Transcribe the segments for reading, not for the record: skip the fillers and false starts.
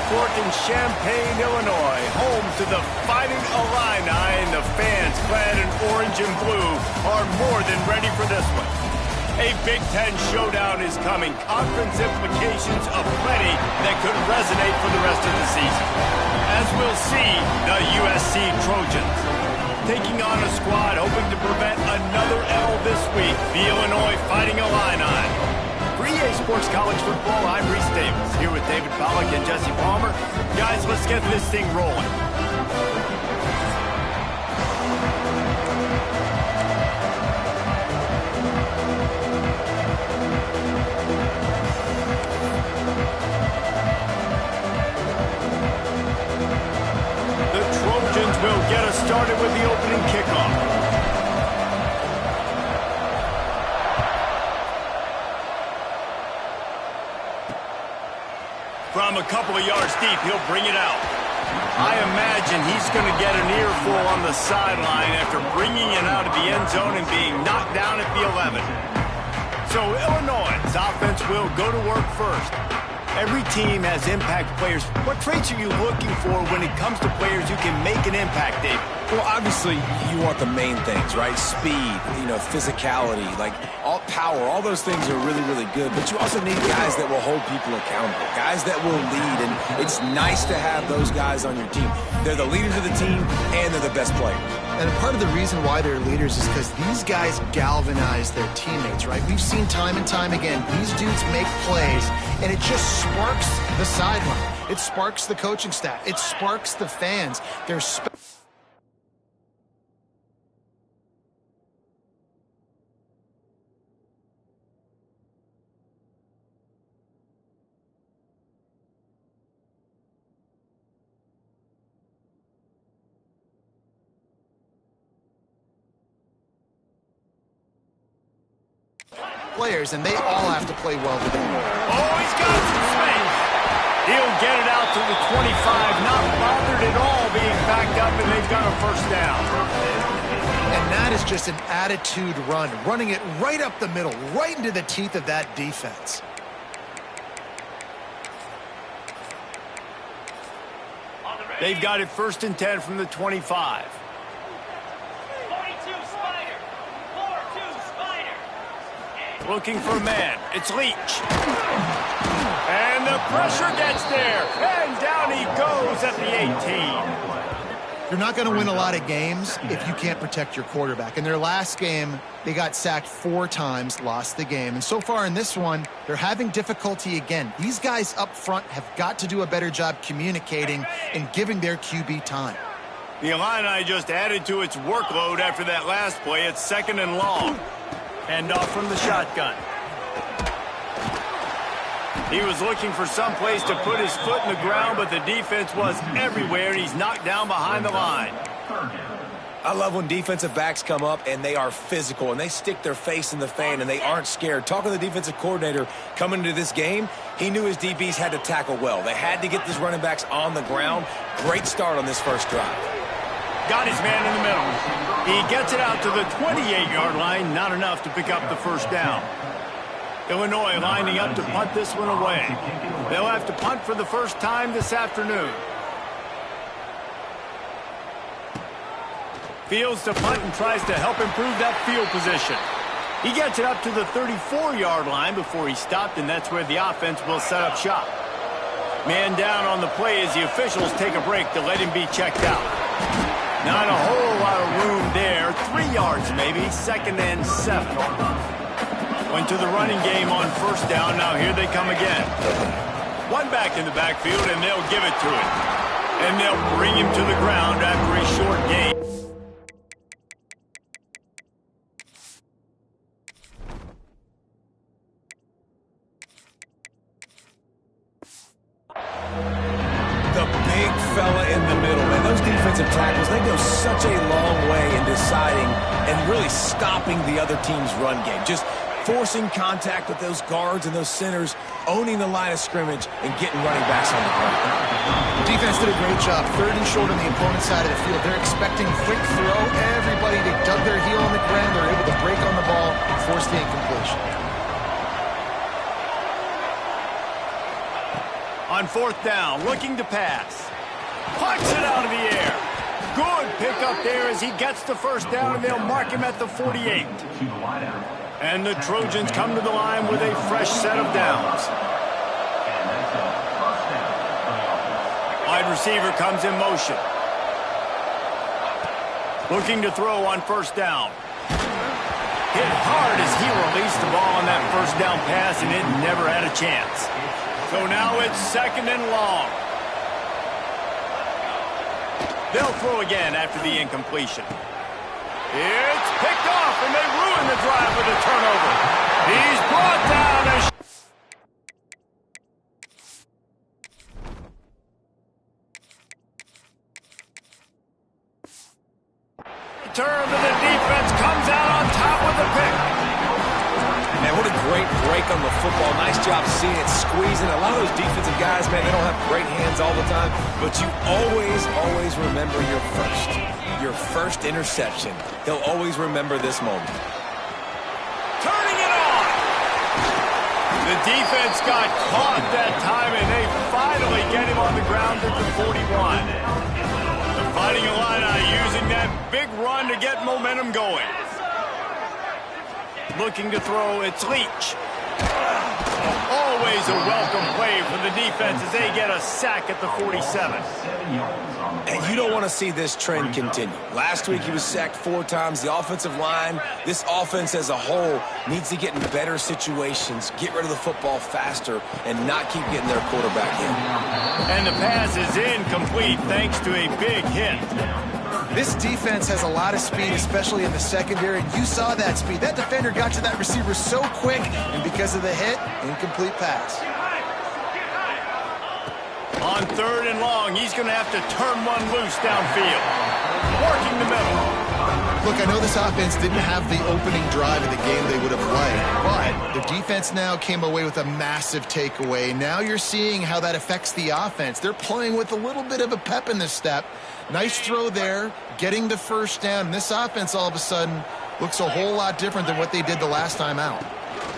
Court in Champaign, Illinois, home to the Fighting Illini, and the fans clad in orange and blue are more than ready for this one. A Big Ten showdown is coming. Conference implications aplenty that could resonate for the rest of the season. As we'll see, the USC Trojans taking on a squad hoping to prevent another L this week, the Illinois Fighting Illini. For EA Sports College Football, I'm Reese Davis, here with David Pollack and Jesse Palmer. Guys, let's get this thing rolling. The Trojans will get us started with the opening kickoff. From a couple of yards deep, he'll bring it out. I imagine he's going to get an earful on the sideline after bringing it out of the end zone and being knocked down at the 11. So Illinois' offense will go to work first. Every team has impact players. What traits are you looking for when it comes to players who can make an impact, Dave? Well, obviously, you want the main things, right? Speed, physicality, all power. All those things are really, really good. But you also need guys that will hold people accountable, guys that will lead. And it's nice to have those guys on your team. They're the leaders of the team, and they're the best players. And part of the reason why they're leaders is because these guys galvanize their teammates, right? We've seen time and time again, these dudes make plays, and it just sparks the sideline. It sparks the coaching staff. It sparks the fans. There's players, and they all have to play well today. Oh, he's got some space. He'll get it out to the 25, not bothered at all being backed up, and they've got a first down. And that is just an attitude run, running it right up the middle, right into the teeth of that defense. They've got it 1st and 10 from the 25. Looking for a man. It's Leach. And the pressure gets there. And down he goes at the 18. You're not going to win a lot of games if you can't protect your quarterback. In their last game, they got sacked 4 times, lost the game. And so far in this one, they're having difficulty again. These guys up front have got to do a better job communicating and giving their QB time. The Illini just added to its workload after that last play. It's 2nd and long. Hand off from the shotgun. He was looking for some place to put his foot in the ground, but the defense was everywhere, and he's knocked down behind the line. I love when defensive backs come up, and they are physical, and they stick their face in the fan, and they aren't scared. Talking to the defensive coordinator coming into this game, he knew his DBs had to tackle well. They had to get these running backs on the ground. Great start on this first drive. Got his man in the middle. He gets it out to the 28-yard line, not enough to pick up the first down. Illinois lining up to punt this one away. They'll have to punt for the first time this afternoon. Fields to punt and tries to help improve that field position. He gets it up to the 34-yard line before he stopped, and that's where the offense will set up shop. Man down on the play as the officials take a break to let him be checked out. Not a whole lot of room there. 3 yards maybe. 2nd and 7. Went to the running game on first down. Now here they come again. One back in the backfield, and they'll give it to him. And they'll bring him to the ground after a short gain. Fella in the middle, man. Those defensive tackles, they go such a long way in deciding and really stopping the other team's run game. Just forcing contact with those guards and those centers, owning the line of scrimmage, and getting running backs on the ground. The defense did a great job. 3rd and short on the opponent's side of the field. They're expecting quick throw. Everybody, they dug their heel on the ground. They're able to break on the ball and force the incompletion. On fourth down, looking to pass. Punts it out of the air. Good pickup there as he gets the first down, and they'll mark him at the 48. And the Trojans come to the line with a fresh set of downs. Wide receiver comes in motion. Looking to throw on first down. Hit hard as he released the ball on that first down pass, and it never had a chance. So now it's second and long. They'll throw again after the incompletion. It's picked off, and they ruin the drive with a turnover. He's brought down as turn to the defense, comes out on top with the pick. Man, what a great break on the football. Nice job seeing it, squeezing. A lot of those defensive guys, man, they don't have great hands all the time, but you always remember your first interception. He'll always remember this moment. Turning it on. The defense got caught that time, and they finally get him on the ground at the 41. Fighting Illini using that big run to get momentum going. Looking to throw, it's Leach. Always a welcome play for the defense as they get a sack at the 47. And you don't want to see this trend continue. Last week he was sacked 4 times. The offensive line, this offense as a whole, needs to get in better situations, get rid of the football faster, and not keep getting their quarterback in. And the pass is incomplete thanks to a big hit. This defense has a lot of speed, especially in the secondary, and you saw that speed. That defender got to that receiver so quick, and because of the hit, incomplete pass. On third and long, he's going to have to turn one loose downfield. Working the middle. Look, I know this offense didn't have the opening drive of the game they would have liked, but the defense now came away with a massive takeaway. Now you're seeing how that affects the offense. They're playing with a little bit of a pep in the step. Nice throw there, getting the first down. This offense all of a sudden looks a whole lot different than what they did the last time out.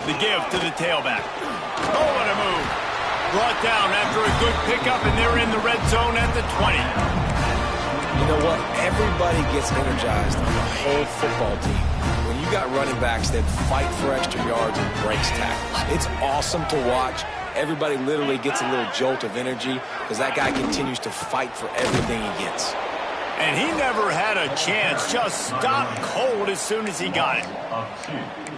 The give to the tailback. Oh, what a move. Brought down after a good pickup, and they're in the red zone at the 20. You know what? Everybody gets energized on the whole football team. When you got running backs that fight for extra yards and breaks tackles, it's awesome to watch. Everybody literally gets a little jolt of energy because that guy continues to fight for everything he gets. And he never had a chance, just stopped cold as soon as he got it.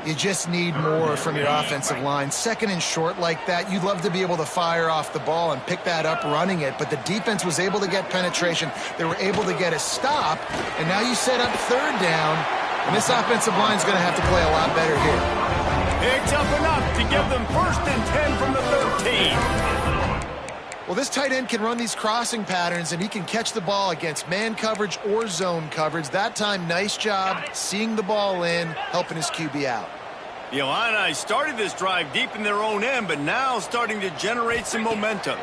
You just need more from your offensive line. Second and short like that, you'd love to be able to fire off the ball and pick that up running it, but the defense was able to get penetration. They were able to get a stop, and now you set up third down, and this offensive line is going to have to play a lot better here. Picks up enough to give them 1st and 10 from the 13. Well, this tight end can run these crossing patterns, and he can catch the ball against man coverage or zone coverage. That time, nice job seeing the ball in, helping his QB out. The Illini started this drive deep in their own end, but now starting to generate some momentum.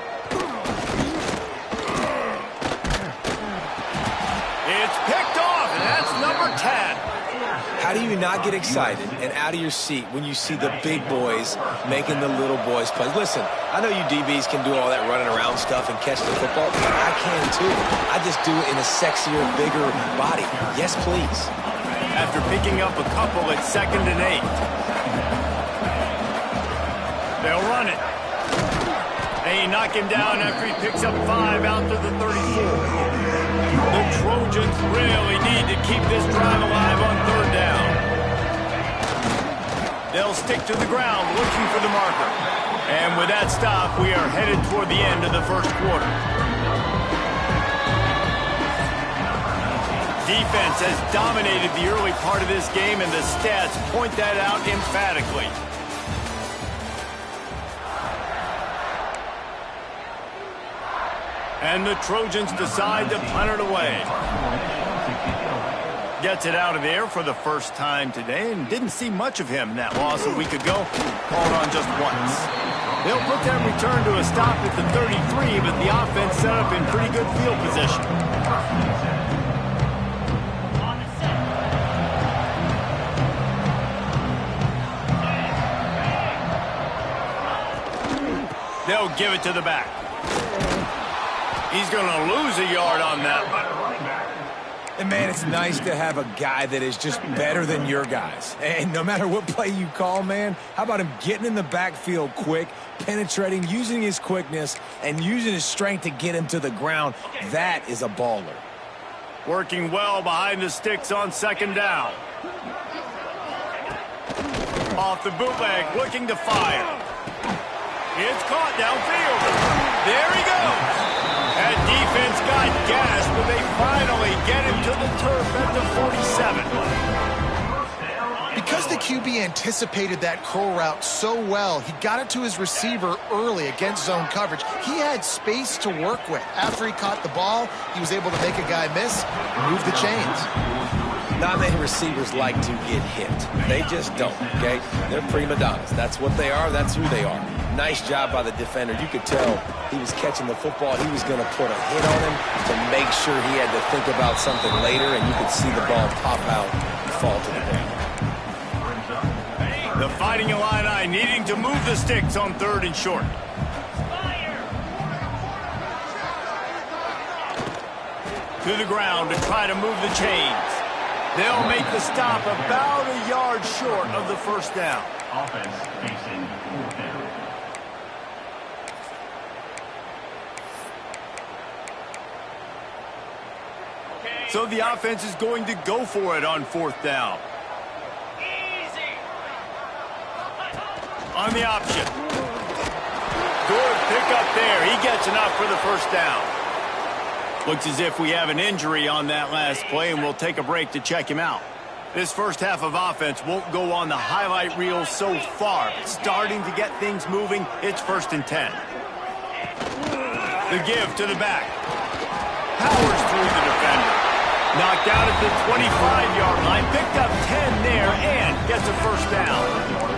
It's picked off, and that's number 10. How do you not get excited and out of your seat when you see the big boys making the little boys play? Listen, I know you DBs can do all that running around stuff and catch the football. I can too. I just do it in a sexier, bigger body. Yes, please. After picking up a couple at 2nd and 8. They'll run it. They knock him down after he picks up 5 out to the 34. The Trojans really need to keep this drive alive on third down. They'll stick to the ground looking for the marker. And with that stop, we are headed toward the end of the first quarter. Defense has dominated the early part of this game, and the stats point that out emphatically. And the Trojans decide to punt it away. Gets it out of there for the first time today, and didn't see much of him in that loss a week ago. Called on just once. They'll put that return to a stop at the 33, but the offense set up in pretty good field position. They'll give it to the back. He's going to lose a yard on that one. And, man, it's nice to have a guy that is just better than your guys. And no matter what play you call, man, how about him getting in the backfield quick, penetrating, using his quickness, and using his strength to get him to the ground. That is a baller. Working well behind the sticks on second down. Off the bootleg, looking to fire. It's caught downfield. There he goes. That defense got gassed, but they finally get him to the turf at the 47. Because the QB anticipated that curl route so well, he got it to his receiver early against zone coverage. He had space to work with. After he caught the ball, he was able to make a guy miss and move the chains. Not many receivers like to get hit. They just don't, okay? They're prima donnas. That's what they are. That's who they are. Nice job by the defender. You could tell he was catching the football. He was going to put a hit on him to make sure he had to think about something later, and you could see the ball pop out and fall to the ground. The Fighting Illini needing to move the sticks on 3rd and short. To the ground to try to move the chains. They'll make the stop about a yard short of the first down. Offense facing 4th down. So the offense is going to go for it on 4th down. On the option. Good pickup there. He gets enough for the first down. Looks as if we have an injury on that last play, and we'll take a break to check him out. This first half of offense won't go on the highlight reel so far, but starting to get things moving, it's 1st and 10. The give to the back. Powers through the defender. Knocked out at the 25-yard line, picked up 10 there, and gets a first down.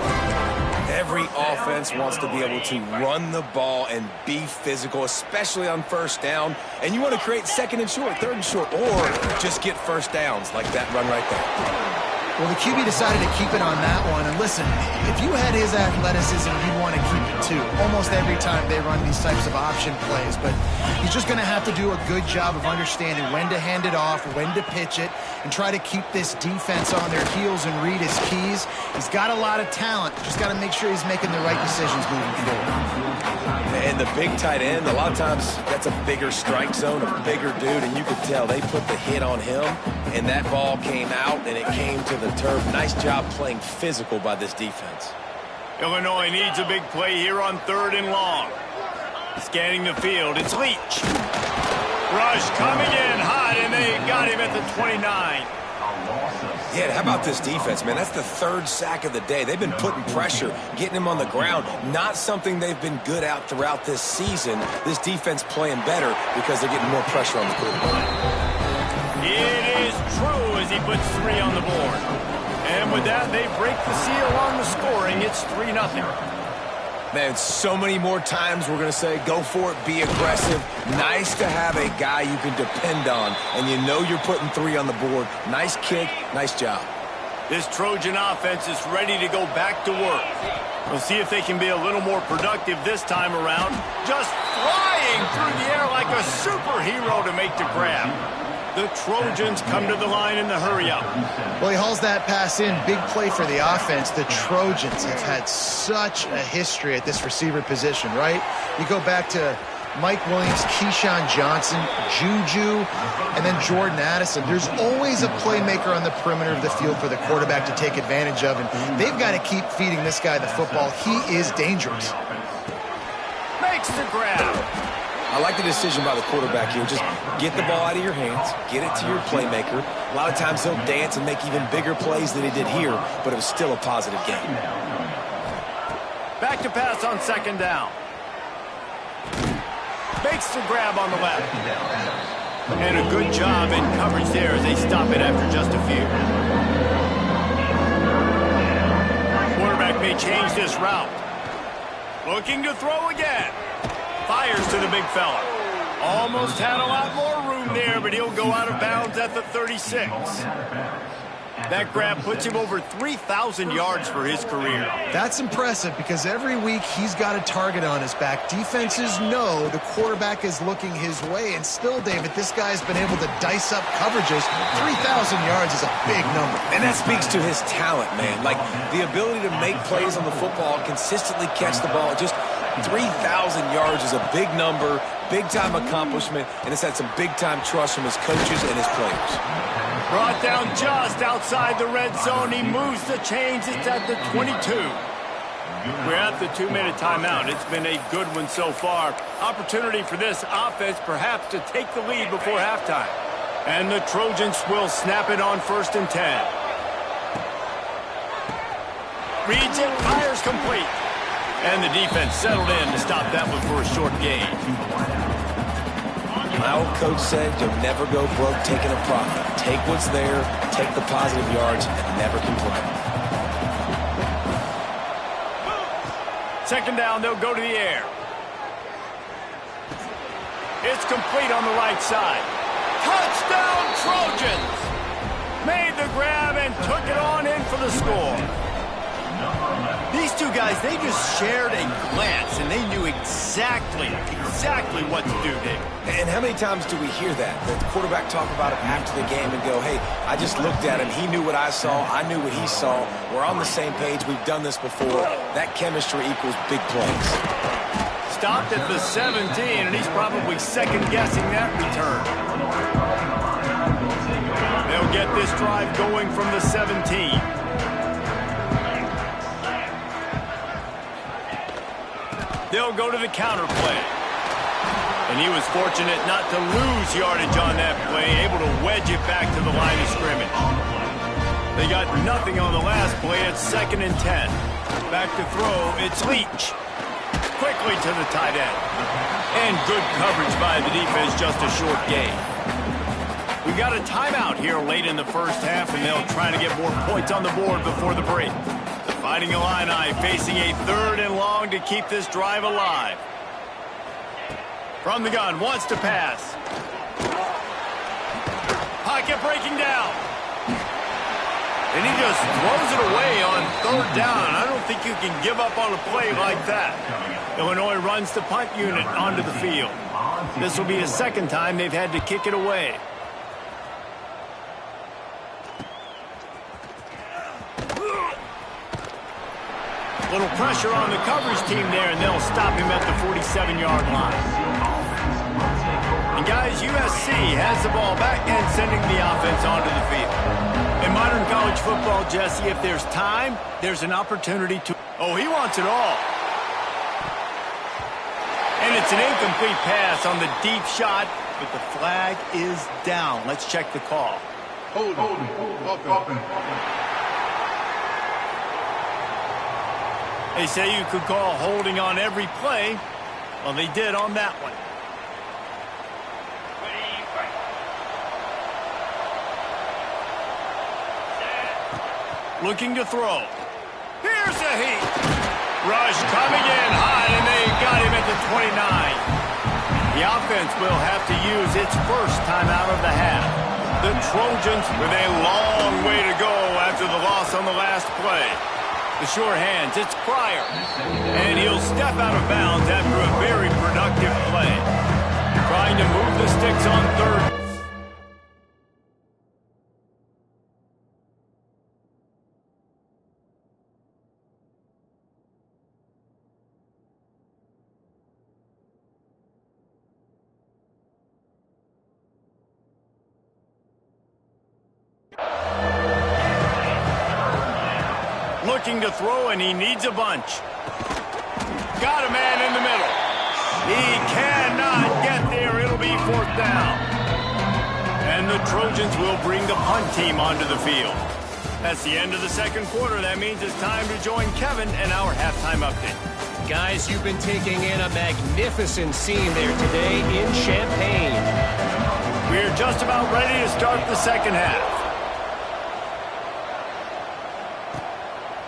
Every offense wants to be able to run the ball and be physical, especially on first down. And you want to create 2nd and short, 3rd and short, or just get first downs like that run right there. Well, the QB decided to keep it on that one. And listen, if you had his athleticism, you'd want to keep it too. Almost every time they run these types of option plays. But he's just going to have to do a good job of understanding when to hand it off, when to pitch it, and try to keep this defense on their heels and read his keys. He's got a lot of talent. Just got to make sure he's making the right decisions moving forward. And the big tight end, a lot of times that's a bigger strike zone, a bigger dude, and you could tell they put the hit on him, and that ball came out, and it came to the turf. Nice job playing physical by this defense. Illinois needs a big play here on 3rd and long. Scanning the field, it's Leach. Rush coming in hot, and they got him at the 29. Yeah, how about this defense, man? That's the 3rd sack of the day. They've been putting pressure, getting him on the ground. Not something they've been good at throughout this season. This defense playing better because they're getting more pressure on the quarterback. It is true as he puts 3 on the board. And with that, they break the seal on the scoring. It's 3-0. Man, so many more times we're going to say, go for it, be aggressive. Nice to have a guy you can depend on, and you know you're putting 3 on the board. Nice kick, nice job. This Trojan offense is ready to go back to work. We'll see if they can be a little more productive this time around. Just flying through the air like a superhero to make the grab. The Trojans come to the line in the hurry-up. Well, he hauls that pass in. Big play for the offense. The Trojans have had such a history at this receiver position, right? You go back to Mike Williams, Keyshawn Johnson, Juju, and then Jordan Addison. There's always a playmaker on the perimeter of the field for the quarterback to take advantage of, and they've got to keep feeding this guy the football. He is dangerous. Makes the grab. I like the decision by the quarterback here. Just get the ball out of your hands, get it to your playmaker. A lot of times he'll dance and make even bigger plays than he did here, but it was still a positive game. Back to pass on 2nd down. Makes the grab on the left. And a good job in coverage there as they stop it after just a few. Quarterback may change this route. Looking to throw again. Fires to the big fella. Almost had a lot more room there, but he'll go out of bounds at the 36. That grab puts him over 3,000 yards for his career. That's impressive because every week he's got a target on his back. Defenses know the quarterback is looking his way, and still, David, this guy's been able to dice up coverages. 3,000 yards is a big number. And that speaks to his talent, man. Like, the ability to make plays on the football, consistently catch the ball. Just 3,000 yards is a big number, big-time accomplishment, and it's had some big-time trust from his coaches and his players. Brought down just outside the red zone. He moves the chains. It's at the 22. We're at the 2-minute timeout. It's been a good one so far. Opportunity for this offense perhaps to take the lead before halftime. And the Trojans will snap it on 1st and 10. Reads it, fires complete. And the defense settled in to stop that one for a short gain. My old coach said you'll never go broke taking a profit. Take what's there, take the positive yards, and never complain. 2nd down, they'll go to the air. It's complete on the right side. Touchdown, Trojans! Made the grab and took it on in for the score. These two guys, they just shared a glance, and they knew exactly what to do, Dave. And how many times do we hear that? The quarterback talk about it after the game and go, hey, I just looked at him. He knew what I saw. I knew what he saw. We're on the same page. We've done this before. That chemistry equals big plays. Stopped at the 17, and he's probably second-guessing that return. They'll get this drive going from the 17. They'll go to the counter play. And he was fortunate not to lose yardage on that play, able to wedge it back to the line of scrimmage. They got nothing on the last play. It's 2nd and 10. Back to throw. It's Leach. Quickly to the tight end. And good coverage by the defense, just a short gain. We got a timeout here late in the first half, and they'll try to get more points on the board before the break. The Fighting Illini facing a 3rd and long to keep this drive alive. From the gun, wants to pass. Pocket breaking down. And he just throws it away on 3rd down. I don't think you can give up on a play like that. Illinois runs the punt unit onto the field. This will be the 2nd time they've had to kick it away. Little pressure on the coverage team there, and they'll stop him at the 47-yard line. And guys, USC has the ball back and sending the offense onto the field. In modern college football, Jesse, if there's time, there's an opportunity to... Oh, he wants it all. And it's an incomplete pass on the deep shot, but the flag is down. Let's check the call. Hold on. They say you could call holding on every play. Well, they did on that one. Looking to throw. Here's a heat. Rush coming in hot, and they got him at the 29. The offense will have to use its first timeout of the half. The Trojans with a long way to go after the loss on the last play. The sure hands, it's Pryor. And he'll step out of bounds after a very productive play. Trying to move the sticks on 3rd. Looking to throw, and he needs a bunch. Got a man in the middle. He cannot get there. It'll be 4th down. And the Trojans will bring the punt team onto the field. That's the end of the 2nd quarter. That means it's time to join Kevin and our halftime update. Guys, you've been taking in a magnificent scene there today in Champaign. We're just about ready to start the 2nd half.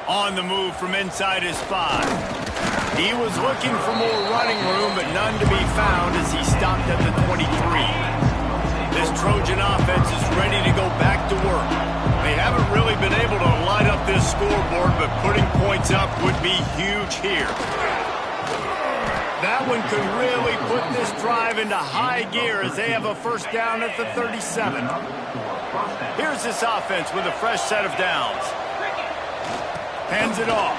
On the move from inside his 5. He was looking for more running room, but none to be found as he stopped at the 23. This Trojan offense is ready to go back to work. They haven't really be huge here. That one could really put this drive into high gear as they have a first down at the 37. Here's this offense with a fresh set of downs. Hands it off.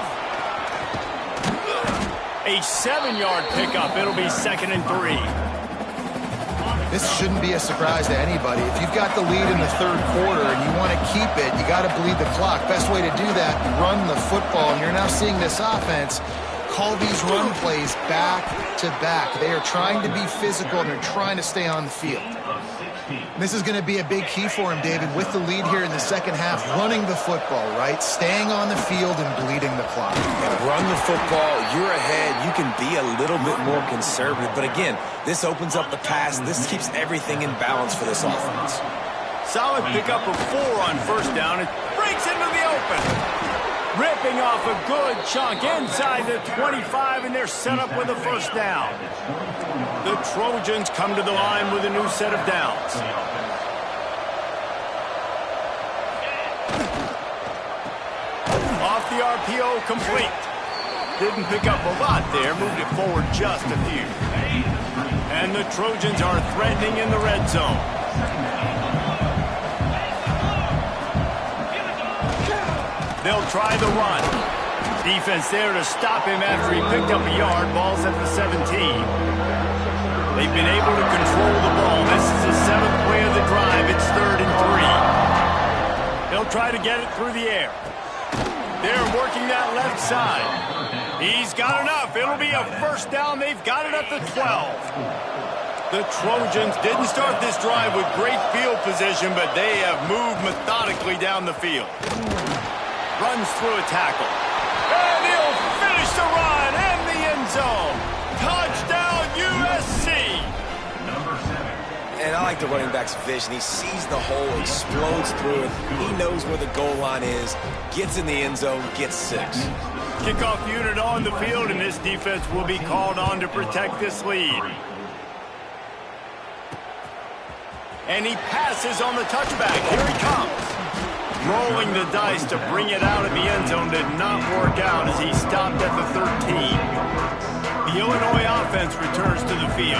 A 7-yard pickup. It'll be 2nd and 3. This shouldn't be a surprise to anybody. If you've got the lead in the third quarter and you want to keep it, you got to bleed the clock. Best way to do that, run the football. And you're now seeing this offense call these run plays back to back. They are trying to be physical and they're trying to stay on the field. This is going to be a big key for him, David, with the lead here in the second half, running the football, right? Staying on the field and bleeding the clock. And run the football, you're ahead, you can be a little bit more conservative. But again, this opens up the pass. This keeps everything in balance for this offense. Solid pickup of 4 on first down. It breaks into the open. Ripping off a good chunk inside the 25, and they're set up with a first down. The Trojans come to the line with a new set of downs. Off the RPO, complete. Didn't pick up a lot there, moved it forward just a few. And the Trojans are threatening in the red zone. They'll try the run. Defense there to stop him after he picked up a yard. Ball's at the 17. They've been able to control the ball. This is the 7th play of the drive. It's 3rd and 3. They'll try to get it through the air. They're working that left side. He's got enough. It'll be a first down. They've got it at the 12. The Trojans didn't start this drive with great field position, but they have moved methodically down the field. Runs through a tackle. And he'll finish the run in the end zone. Touchdown, USC. Number 7. And I like the running back's vision. He sees the hole, explodes through it. He knows where the goal line is, gets in the end zone, gets 6. Kickoff unit on the field, and this defense will be called on to protect this lead. And he passes on the touchback. Here he comes. Rolling the dice to bring it out of the end zone did not work out as he stopped at the 13. The Illinois offense returns to the field.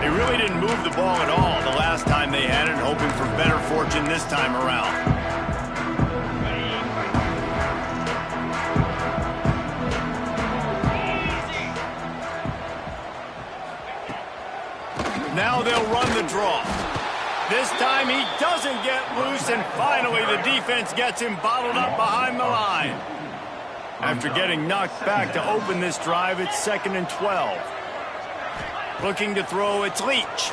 They really didn't move the ball at all the last time they had it, hoping for better fortune this time around. Now they'll run the draw. This time he doesn't get loose, and finally the defense gets him bottled up behind the line. After getting knocked back to open this drive, it's 2nd and 12. Looking to throw, it's Leach.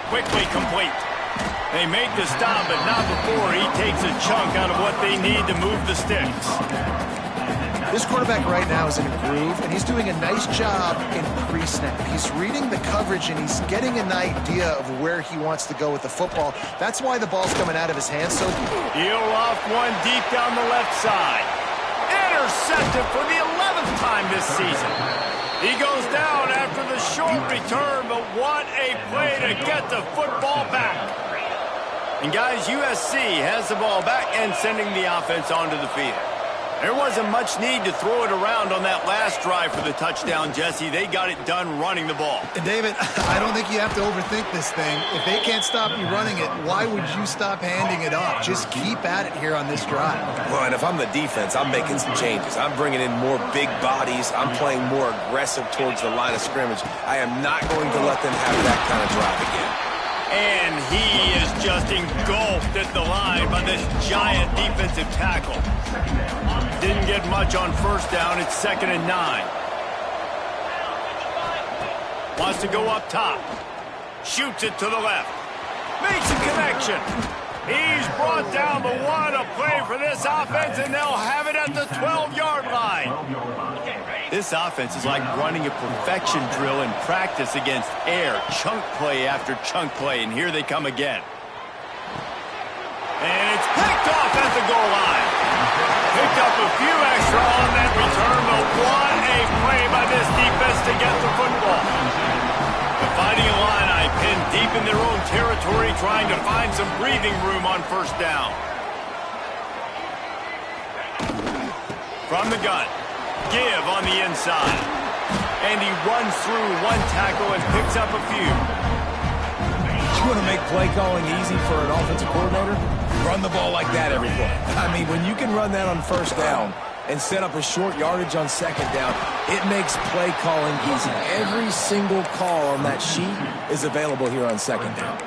Quickly complete. They make the stop, but not before he takes a chunk out of what they need to move the sticks. This quarterback right now is in a groove, and he's doing a nice job in pre-snap. He's reading the coverage, and he's getting an idea of where he wants to go with the football. That's why the ball's coming out of his hands. So he'll off one deep down the left side. Intercepted for the 11th time this season. He goes down after the short return, but what a play to get the football back. And guys, USC has the ball back and sending the offense onto the field. There wasn't much need to throw it around on that last drive for the touchdown, Jesse. They got it done running the ball. And David, I don't think you have to overthink this thing. If they can't stop you running it, why would you stop handing it off? Just keep at it here on this drive. Well, and if I'm the defense, I'm making some changes. I'm bringing in more big bodies. I'm playing more aggressive towards the line of scrimmage. I am not going to let them have that kind of drive again. And he is just engulfed at the line by this giant defensive tackle. Didn't get much on first down. It's 2nd and 9. Wants to go up top. Shoots it to the left. Makes a connection. He's brought down the one. A play for this offense, and they'll have it at the 12-yard line. This offense is like running a perfection drill in practice against air. Chunk play after chunk play, and here they come again. And it's picked off at the goal line. Picked up a few extra on that return, but what a play by this defense to get the football. The Fighting Illini pinned deep in their own territory, trying to find some breathing room on first down. From the gun. Give on the inside. And he runs through one tackle and picks up a few. You want to make play calling easy for an offensive coordinator? Run the ball like that every play. I mean, when you can run that on first down and set up a short yardage on second down, it makes play calling easy. Every single call on that sheet is available here on second down.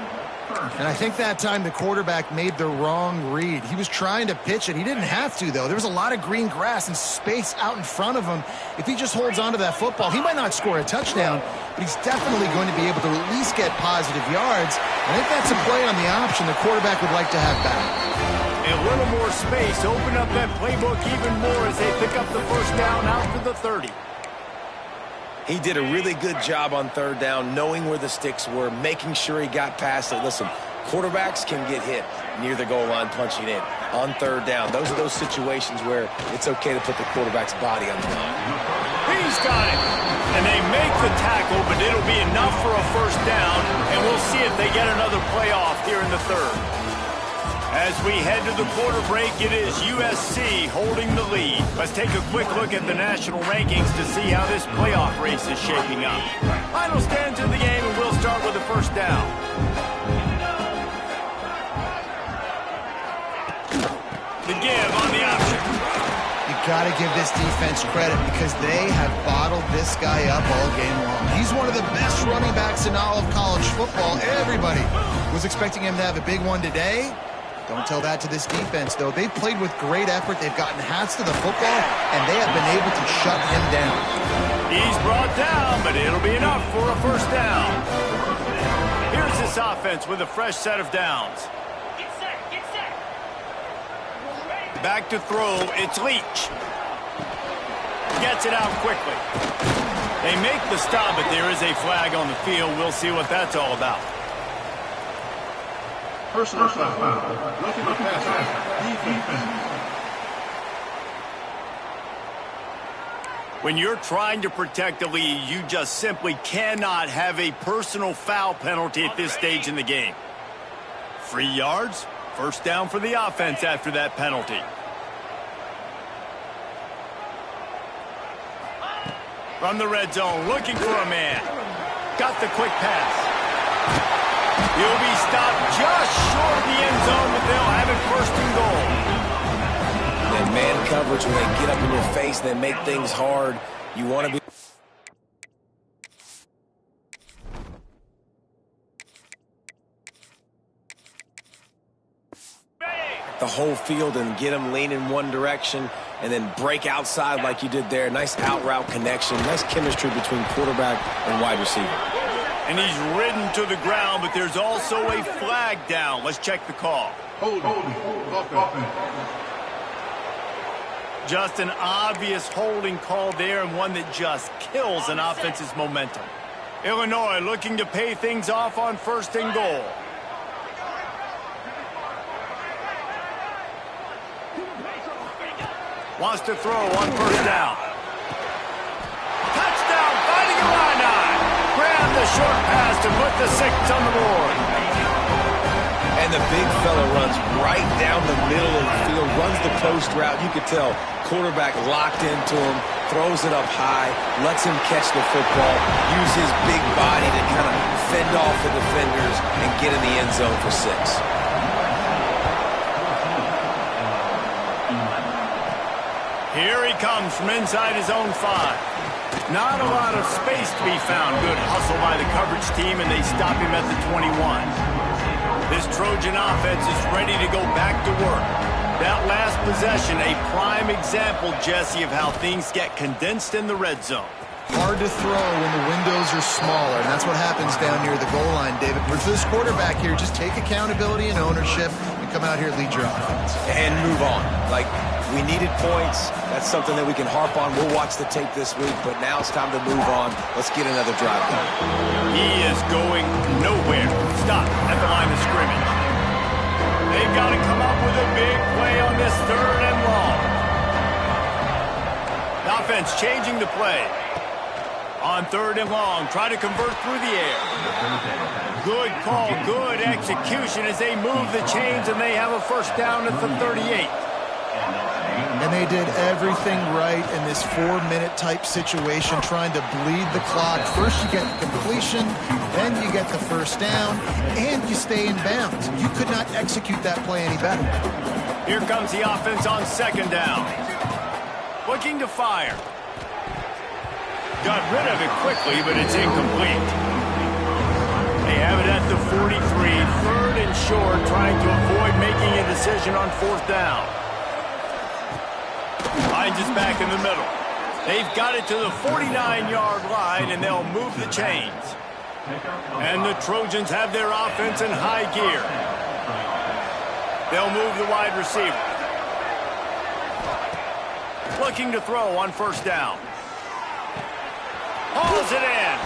And I think that time the quarterback made the wrong read. He was trying to pitch it. He didn't have to, though. There was a lot of green grass and space out in front of him. If he just holds on to that football, he might not score a touchdown, but he's definitely going to be able to at least get positive yards. And if that's a play on the option, the quarterback would like to have back. A little more space, open up that playbook even more as they pick up the first down out to the 30. He did a really good job on third down, knowing where the sticks were, making sure he got past it. Listen, quarterbacks can get hit near the goal line punching in. On third down, those are those situations where it's okay to put the quarterback's body on the line. He's got it. And they make the tackle, but it'll be enough for a first down, and we'll see if they get another playoff here in the third. As we head to the quarter break, it is USC holding the lead. Let's take a quick look at the national rankings to see how this playoff race is shaping up. Final stands in the game, and we'll start with the first down. The give on the option. You got to give this defense credit because they have bottled this guy up all game long. He's one of the best running backs in all of college football. Everybody was expecting him to have a big one today. Don't tell that to this defense, though. They've played with great effort. They've gotten hats to the football, and they have been able to shut him down. He's brought down, but it'll be enough for a first down. Here's this offense with a fresh set of downs. Get set, get set. Back to throw, it's Leach. Gets it out quickly. They make the stop, but there is a flag on the field. We'll see what that's all about. Personal foul. Looking to pass. Defense. When you're trying to protect the lead, you just simply cannot have a personal foul penalty at this stage in the game. 3 yards, first down for the offense after that penalty. From the red zone, looking for a man. Got the quick pass. He'll be stopped just short of the end zone, but they'll have it first and goal. And man coverage, when they get up in your face, they make things hard. You want to be... the whole field and get them lean in one direction and then break outside like you did there. Nice out route connection. Nice chemistry between quarterback and wide receiver. And he's ridden to the ground, but there's also a flag down. Let's check the call. Holding. Just an obvious holding call there, and one that just kills an offense's momentum. Illinois looking to pay things off on first and goal. Wants to throw on first down. Touchdown, fighting Illini. Grab the short pass to put the 6 on the board. And the big fella runs right down the middle of the field, runs the post route. You could tell quarterback locked into him, throws it up high, lets him catch the football, use his big body to kind of fend off the defenders and get in the end zone for 6. Here he comes from inside his own 5. Not a lot of space to be found. Good hustle by the coverage team, and they stop him at the 21. This Trojan offense is ready to go back to work. That last possession, a prime example, Jesse, of how things get condensed in the red zone. Hard to throw when the windows are smaller, and that's what happens down near the goal line, David. But for this quarterback here, just take accountability and ownership and come out here and lead your offense. And move on. Like, we needed points. That's something that we can harp on. We'll watch the tape this week, but now it's time to move on. Let's get another drive going. He is going nowhere. Stop at the line of scrimmage. They've got to come up with a big play on this 3rd and long. The offense changing the play. On 3rd and long, try to convert through the air. Good call, good execution as they move the chains, and they have a first down at the 38. And they did everything right in this 4-minute type situation, trying to bleed the clock. First you get the completion, then you get the first down, and you stay in bounds. You could not execute that play any better. Here comes the offense on second down. Looking to fire. Got rid of it quickly, but it's incomplete. They have it at the 43, third and short, trying to avoid making a decision on fourth down. Finds us back in the middle. They've got it to the 49-yard line, and they'll move the chains. And the Trojans have their offense in high gear. They'll move the wide receiver. Looking to throw on first down. Hauls it in.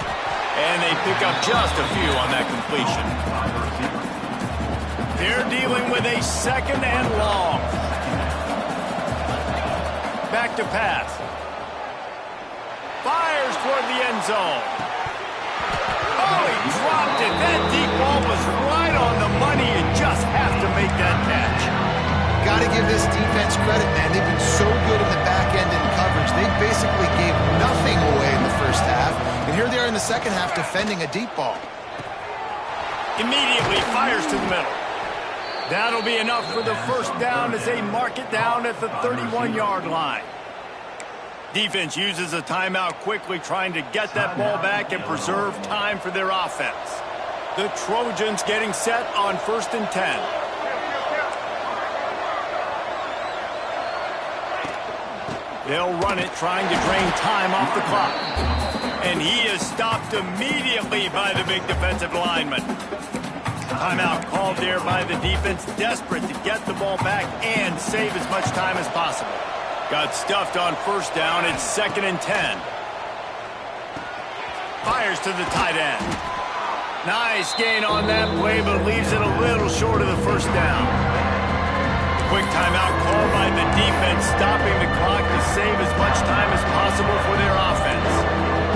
And they pick up just a few on that completion. They're dealing with a second and long. Back to pass. Fires toward the end zone. Oh, he dropped it. That deep ball was right on the money. You just have to make that catch. Got to give this defense credit, man. They've been so good in the back end in coverage. They basically gave nothing away in the first half. And here they are in the second half defending a deep ball. Immediately fires to the middle. That'll be enough for the first down as they mark it down at the 31-yard line. Defense uses a timeout quickly, trying to get that ball back and preserve time for their offense. The Trojans getting set on first and 10. They'll run it, trying to drain time off the clock. And he is stopped immediately by the big defensive lineman. Timeout called there by the defense, desperate to get the ball back and save as much time as possible. Got stuffed on first down. It's second and 10. Fires to the tight end. Nice gain on that play, but leaves it a little short of the first down. Quick timeout called by the defense, stopping the clock to save as much time as possible for their offense.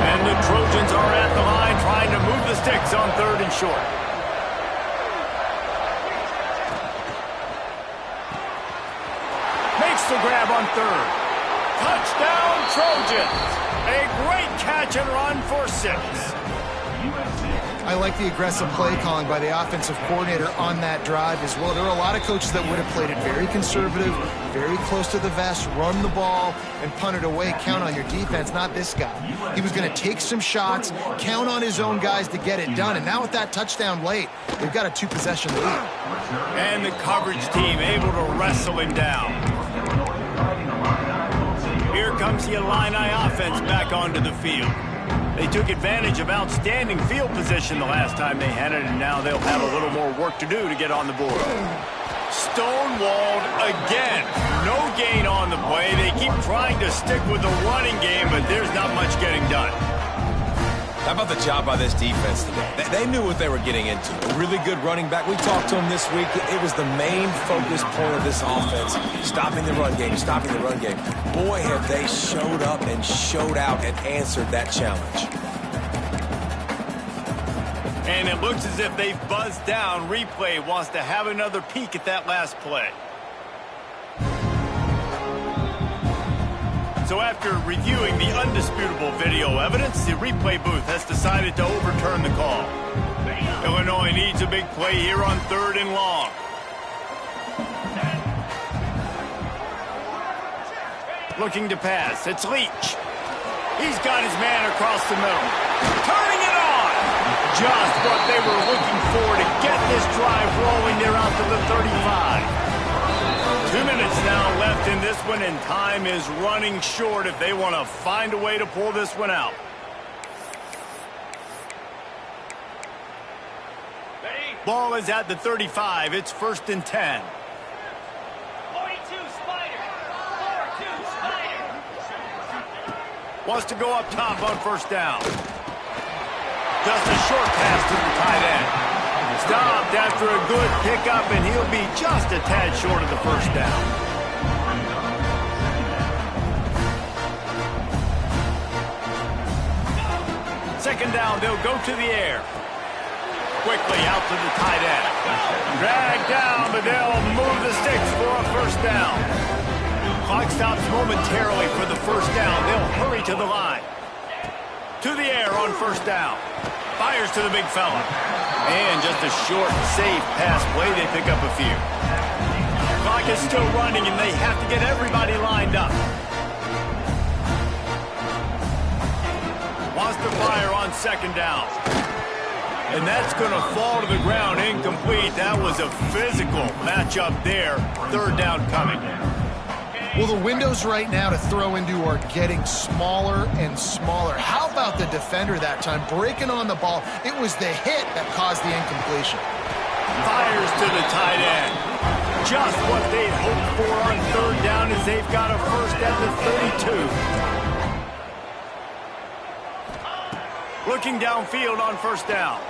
And the Trojans are at the line trying to move the sticks on third and short. Makes the grab on third. Touchdown, Trojans. A great catch and run for 6. I like the aggressive play calling by the offensive coordinator on that drive as well. There are a lot of coaches that would have played it very conservative, very close to the vest, run the ball, and punt it away. Count on your defense, not this guy. He was going to take some shots, count on his own guys to get it done. And now with that touchdown late, they've got a 2-possession lead. And the coverage team able to wrestle him down. Here comes the Illini offense back onto the field. They took advantage of outstanding field position the last time they had it, and now they'll have a little more work to do to get on the board. Stonewalled again. No gain on the play. They keep trying to stick with the running game, but there's not much getting done. How about the job by this defense today? They knew what they were getting into. A really good running back. We talked to him this week. It was the main focus point of this offense. Stopping the run game, stopping the run game. Boy, have they showed up and showed out and answered that challenge. And it looks as if they've buzzed down. Replay wants to have another peek at that last play. So after reviewing the undisputable video evidence, the replay booth has decided to overturn the call. Illinois needs a big play here on third and long. Looking to pass. It's Leach. He's got his man across the middle. Turning it on! Just what they were looking for to get this drive rolling. They're out to the 35. 2 minutes now left in this one, and time is running short if they want to find a way to pull this one out. Ball is at the 35. It's first and 10. 42 Spider. 42 Spider. Wants to go up top on first down. Just a short pass to the tight end. Stopped after a good pickup, and he'll be just a tad short of the first down. Second down, they'll go to the air. Quickly out to the tight end. Dragged down, but they'll move the sticks for a first down. Clock stops momentarily for the first down. They'll hurry to the line. To the air on first down. Fires to the big fella. And just a short, safe pass play. They pick up a few. Clock is still running, and they have to get everybody lined up. Wants to fire on second down. And that's going to fall to the ground incomplete. That was a physical matchup there. Third down coming. Well, the windows right now to throw into are getting smaller and smaller. How about the defender that time breaking on the ball? It was the hit that caused the incompletion. Fires to the tight end. Just what they'd hoped for on third down as they've got a first at the 32. Looking downfield on first down.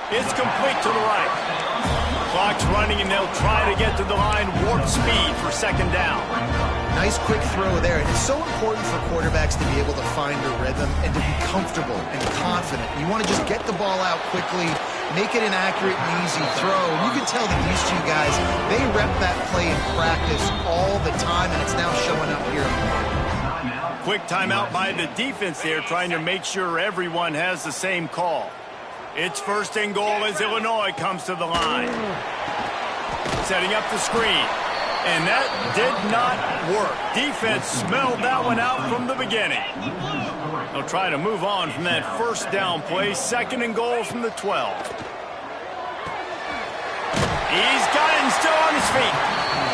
It's complete to the right. Clock's running, and they'll try to get to the line. Warp speed for second down. Nice quick throw there. And it's so important for quarterbacks to be able to find a rhythm and to be comfortable and confident. You want to just get the ball out quickly, make it an accurate and easy throw. And you can tell that these two guys, they rep that play in practice all the time, and it's now showing up here. Quick timeout by the defense there, trying to make sure everyone has the same call. It's first and goal as Illinois comes to the line. Setting up the screen. And that did not work. Defense smelled that one out from the beginning. They'll try to move on from that first down play. Second and goal from the 12. He's got it and still on his feet.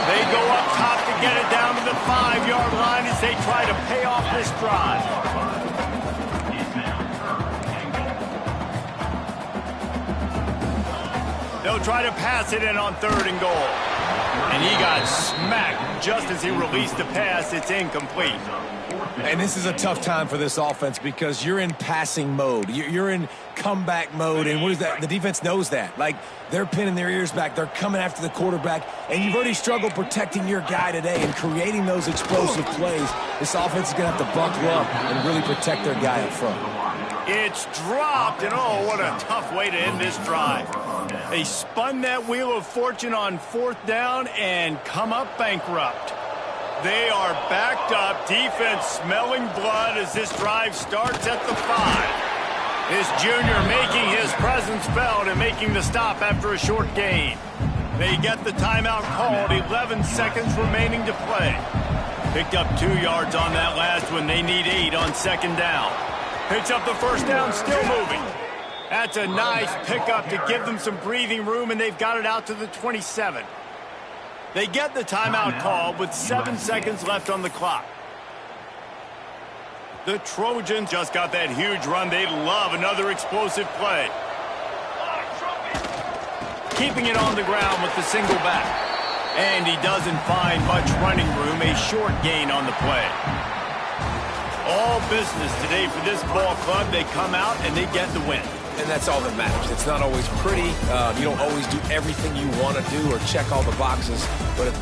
They go up top to get it down to the 5-yard line as they try to pay off this drive. They'll try to pass it in on third and goal. And he got smacked just as he released the pass. It's incomplete. And this is a tough time for this offense because you're in passing mode. You're in comeback mode. And what is that? The defense knows that. Like, they're pinning their ears back. They're coming after the quarterback. And you've already struggled protecting your guy today and creating those explosive plays. This offense is going to have to buckle up and really protect their guy up front. It's dropped, and oh, what a tough way to end this drive. They spun that wheel of fortune on fourth down and come up bankrupt. They are backed up, defense smelling blood as this drive starts at the 5. This junior making his presence felt and making the stop after a short gain. They get the timeout called, 11 seconds remaining to play. Picked up 2 yards on that last one. They need 8 on second down. Picks up the first down, still moving. That's a nice pickup to give them some breathing room, and they've got it out to the 27. They get the timeout call with 7 seconds left on the clock. The Trojans just got that huge run. They love another explosive play. Keeping it on the ground with the single back. And he doesn't find much running room. A short gain on the play. All business today for this ball club. They come out and they get the win. And that's all that matters. It's not always pretty. You don't always do everything you want to do or check all the boxes. But